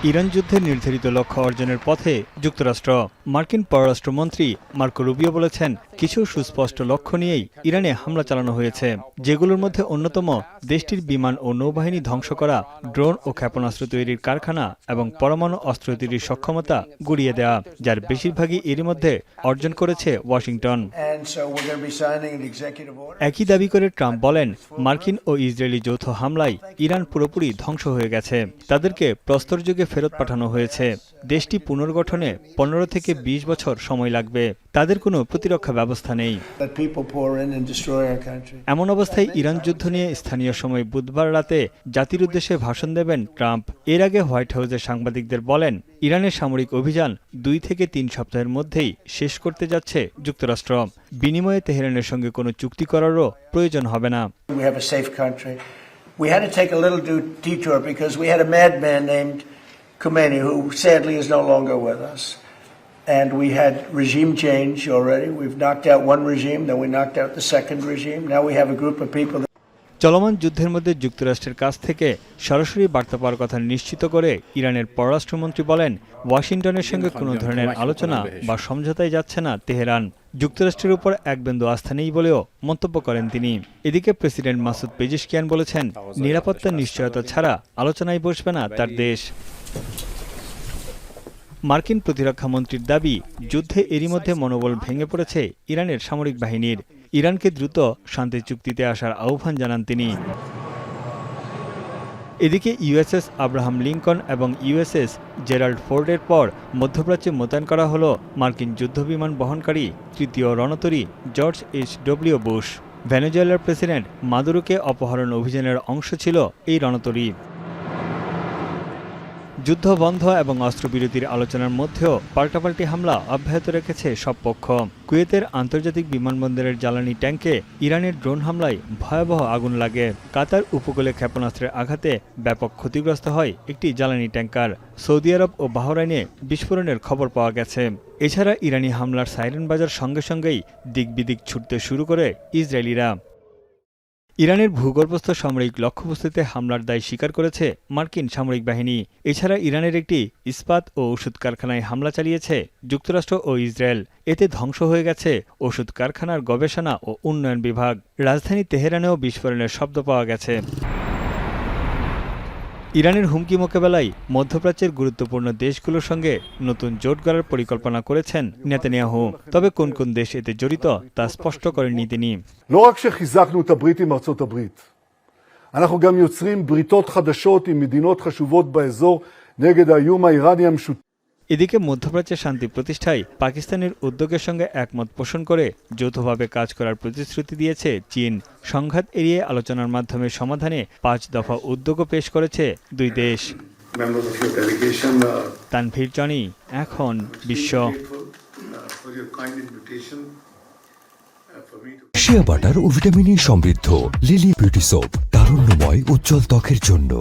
Iran যুদ্ধের নির্ধারিত লক্ষ্য অর্জনের পথে যুক্তরাষ্ট্র। মার্কিন পররাষ্ট্রমন্ত্রী মার্কো রুবিও বলেছেন, কিছু সুস্পষ্ট লক্ষ্য নিয়েই ইরানে হামলা চালানো হয়েছে, যেগুলোর মধ্যে অন্যতম দেশটির বিমান ও নৌবাহিনী ধ্বংস করা, ড্রোন ও ক্ষেপণাস্ত্র তৈরির কারখানা এবং পরমাণু অস্ত্র তৈরির সক্ষমতা গুড়িয়ে দেওয়া, যার বেশিরভাগই এরই মধ্যে অর্জন করেছে ওয়াশিংটন। একই দাবি করে ট্রাম্প বলেন, মার্কিন ও ইসরায়েলি যৌথ হামলায় ইরান পুরোপুরি ধ্বংস হয়ে গেছে, তাদেরকে প্রস্তরযুগে ফেরত পাঠানো হয়েছে। দেশটি পুনর্গঠনে 15 থেকে 20 বছর সময় লাগবে, তাদের কোনো প্রতিরক্ষা ব্যবস্থা নেই। এমন অবস্থায় ইরান যুদ্ধ নিয়ে স্থানীয় সময় বুধবার রাতে জাতির উদ্দেশ্যে ভাষণ দেবেন ট্রাম্প। এর আগে হোয়াইট হাউসে সাংবাদিকদের বলেন, ইরানের সামরিক অভিযান 2 থেকে 3 সপ্তাহের মধ্যেই শেষ করতে যাচ্ছে যুক্তরাষ্ট্র। বিনিময়ে তেহরানের সঙ্গে কোনো চুক্তি করারও প্রয়োজন হবে না। We had to take a little detour because we had a madman named Khomeini who sadly is no longer with us. And we had regime change already. We've knocked out one regime, then we knocked out the second regime. Now we have a group of people. চলমান যুদ্ধের মধ্যে যুক্তরাষ্ট্রের কাছ থেকে সরাসরি বার্তা পাওয়ার কথা নিশ্চিত করে ইরানের পররাষ্ট্রমন্ত্রী বলেন, ওয়াশিংটনের সঙ্গে কোনো ধরনের আলোচনা বা সমঝোতায় যাচ্ছে না তেহরান। যুক্তরাষ্ট্রের উপর এক বিন্দু আস্থা নেই বলেও মন্তব্য করেন তিনি। এদিকে প্রেসিডেন্ট মাসুদ পেজিশকিয়ান বলেছেন, নিরাপত্তার নিশ্চয়তা ছাড়া আলোচনায় বসবে না তার দেশ। মার্কিন প্রতিরক্ষা মন্ত্রীর দাবি, যুদ্ধে এরই মধ্যে মনোবল ভেঙে পড়েছে ইরানের সামরিক বাহিনীর। ইরানকে দ্রুত শান্তি চুক্তিতে আসার আহ্বান জানান তিনি। এদিকে ইউএসএস আব্রাহাম লিঙ্কন এবং ইউএসএস জেরাল্ড ফোর্ডের পর মধ্যপ্রাচ্যে মোতায়েন করা হল মার্কিন যুদ্ধবিমান বহনকারী তৃতীয় রণতরী জর্জ এইচ.ডব্লিউ. বুশ। ভেনেজুয়েলার প্রেসিডেন্ট মাদুরোকে অপহরণ অভিযানের অংশ ছিল এই রণতরী। যুদ্ধ বন্ধ এবং অস্ত্রবিরতির আলোচনার মধ্যেও পাল্টাপাল্টি হামলা অব্যাহত রেখেছে সব পক্ষ। কুয়েতের আন্তর্জাতিক বিমানবন্দরের জ্বালানি ট্যাঙ্কে ইরানের ড্রোন হামলায় ভয়াবহ আগুন লাগে। কাতার উপকূলে ক্ষেপণাস্ত্রের আঘাতে ব্যাপক ক্ষতিগ্রস্ত হয় একটি জ্বালানি ট্যাঙ্কার। সৌদি আরব ও বাহরাইনে বিস্ফোরণের খবর পাওয়া গেছে। এছাড়া ইরানি হামলার সাইরেন বাজার সঙ্গে সঙ্গেই দিকবিদিক ছুটতে শুরু করে ইসরায়েলিরা। ইরানের ভূগর্ভস্থ সামরিক লক্ষ্যবস্তুতে হামলার দায় স্বীকার করেছে মার্কিন সামরিক বাহিনী। এছাড়া ইরানের একটি ইস্পাত ও ওষুধ কারখানায় হামলা চালিয়েছে যুক্তরাষ্ট্র ও ইসরায়েল। এতে ধ্বংস হয়ে গেছে ওষুধ কারখানার গবেষণা ও উন্নয়ন বিভাগ। রাজধানী তেহরানেও বিস্ফোরণের শব্দ পাওয়া গেছে। ইরানের হুমকি মোকাবেলায় মধ্যপ্রাচ্যের গুরুত্বপূর্ণ দেশগুলোর সঙ্গে নতুন জোট গড়ার পরিকল্পনা করেছেন নেতানিয়াহু। তবে কোন কোন দেশ এতে জড়িত তা স্পষ্ট করেননি তিনি। לא רק שחיזקנו את הברית עם ארצות הברית, אנחנו גם יוצרים בריתות חדשות עם מדינות חשובות באזור נגד האיום האיראני המשותף। এদিকে মধ্যপ্রাচ্যে শান্তি প্রতিষ্ঠায় পাকিস্তানের উদ্যোগের সঙ্গে একমত পোষণ করে যৌথভাবে কাজ করার প্রতিশ্রুতি দিয়েছে চীন। সংঘাত এড়িয়ে আলোচনার মাধ্যমে সমাধানে 5 দফা উদ্যোগও পেশ করেছে দুই দেশ। তানভীর জনি, এখন বিশ্ব। শিয়া বাটার ও ভিটামিন ই সমৃদ্ধ লিলি বিউটি সোপ, তারুণ্যময় উজ্জ্বল ত্বকের জন্য।